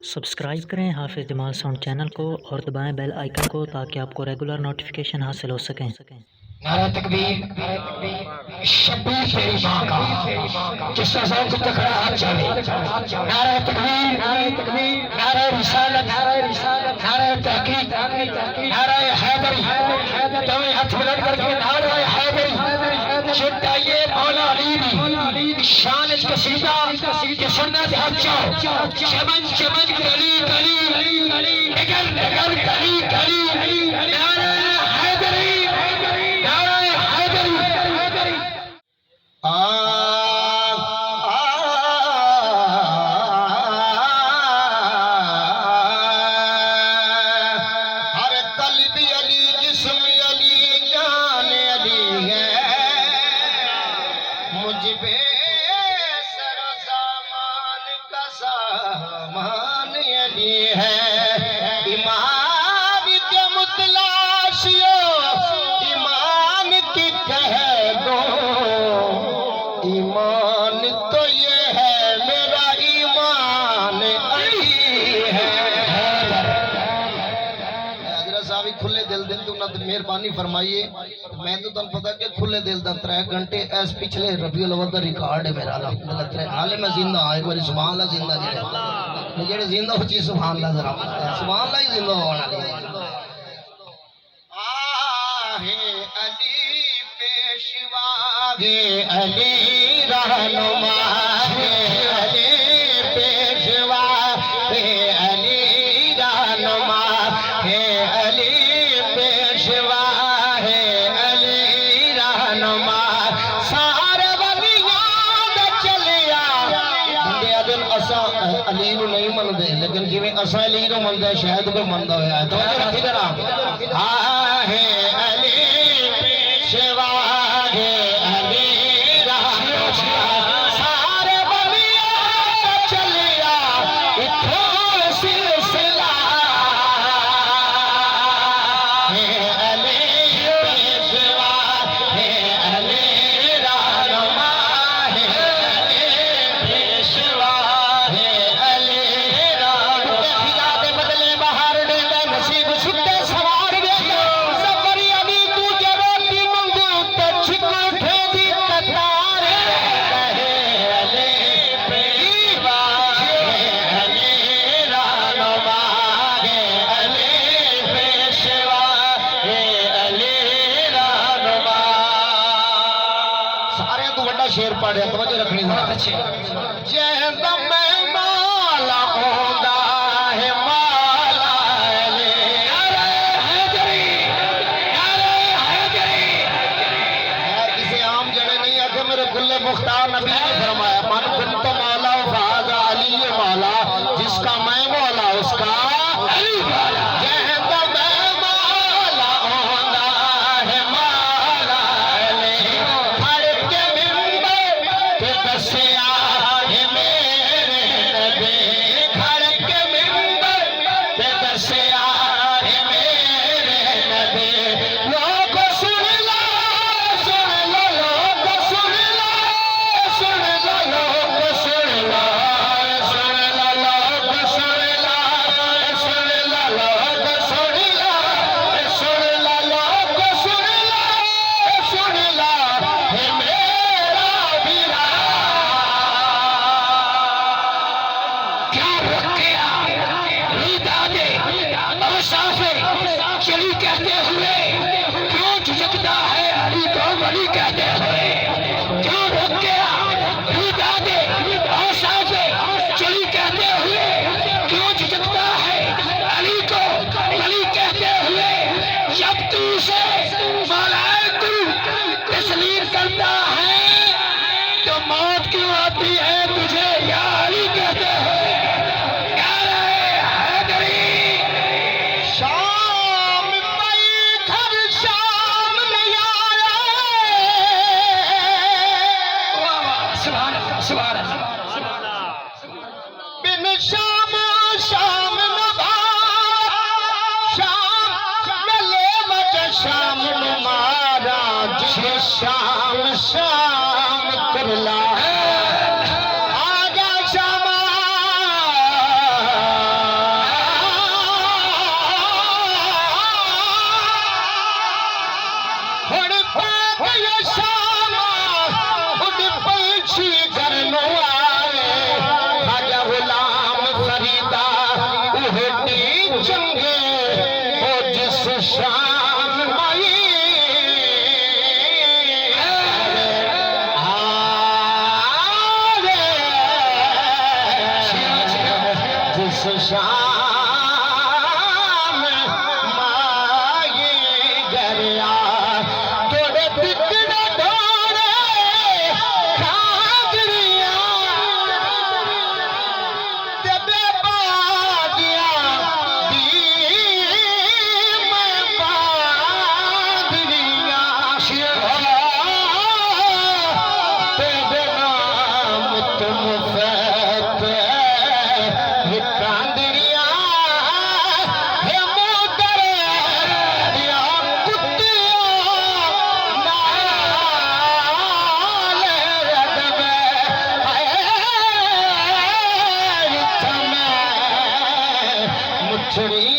Subscribe करें हाफिज़ Jamal sound channel को और दबाएं बेल आइकन को ताकि आपको रेगुलर नोटिफिकेशन हासिल हो सकें। नारा तकबीर, शब्बीर तेरी माँ का जिसका ज़ौक़ तकड़ा हाथ चले। नारा तकबीर, नारा रिसालत, नारा तहकीक, नारा हैदरी, तुम्हें हाथ बुलंद करके नारा हैदरी चिट्टाइए मौला अली दी शान कसीदा के सुन्नत हक जाओ। चमन चमन गली गली नगर नगर गली गली नारा हैदरी, नारा हैदरी। हर कल्बी अली जिस्म अली जान अली है, मुझ पे सरो सामान का सामान अली है। ईमान के मुतलाशियो ईमान की कह दो, ईमान तो ये है मेरा ईमान अली है। हजरत साहब खुले दिल दिन तू ना मेहरबानी फरमाइए। मैं तो तुम पता कि खुले दिल का 3 घंटे ऐस पिछले रबीउल अव्वल का रिकॉर्ड है मेरा। हाले मैं जिंदा हाँ, एक बार सुभान अल्लाह जिंदा जी जेड़े जिंदा हो चीज सुभान अल्लाह जरा सुभान अल्लाह ही जिंदा होना। आहे अली पेशवा गे अली रहनुमा गे अली पेशवा गे अली रहनुमा हे अली पेशवा है अली रहनुमा। सारे वलियां दा चलिया बंदे दिल असा अली नूं नहीं मनदे, लेकिन जिवें असा अली नूं मनदे शायद कोई मनदा होया है। तो रखी जरा आहे अली पेशवा गे अली रहनुमा। सारे वलियां दा चलिया इत्थों सिलसिला है अली पेशवा है अली रहनुमा है अली पेशवा है अली रहनुमा। खिला दे बदले बाहर दे नसीब सुते सवार दे सफरी अभी तू जे रोटी मंगू तो छिक उठे दी कतार है अली पेशवा है अली रहनुमा है अली पेशवा है अली रहनुमा। सारे तू बड़ा शेर पढ़िया तवज्जो रखनी बहुत अच्छे। जय मैं माला होंदा है माला ले नारे हैदरी, नारे हैदरी। मैं किसी आम जने नहीं आके मेरे गुल्ले मुख्तार नबी ने फरमाया मन कुंत मौला फाजा अली मौला, जिसका मैं मौला उसका अली मौला। जय मैं मौला होंदा है माला ले खड़ के मिंबर पे दसिया है मेरे नबी, खड़ के मिंबर पे दसिया है मेरे नबी। लोग सुन लो लोग सुन लो लोग सुन लो लोग सुन लो किस शाम मागी गरिया थोड़े तिकड़े ढोरे खागरिया ते बेबादिया दी मैं बादरिया तेरे नाम तुम फैत कांदरिया हे मोदर या कुत्तिया नाल रदबे है थमे मुछड़ी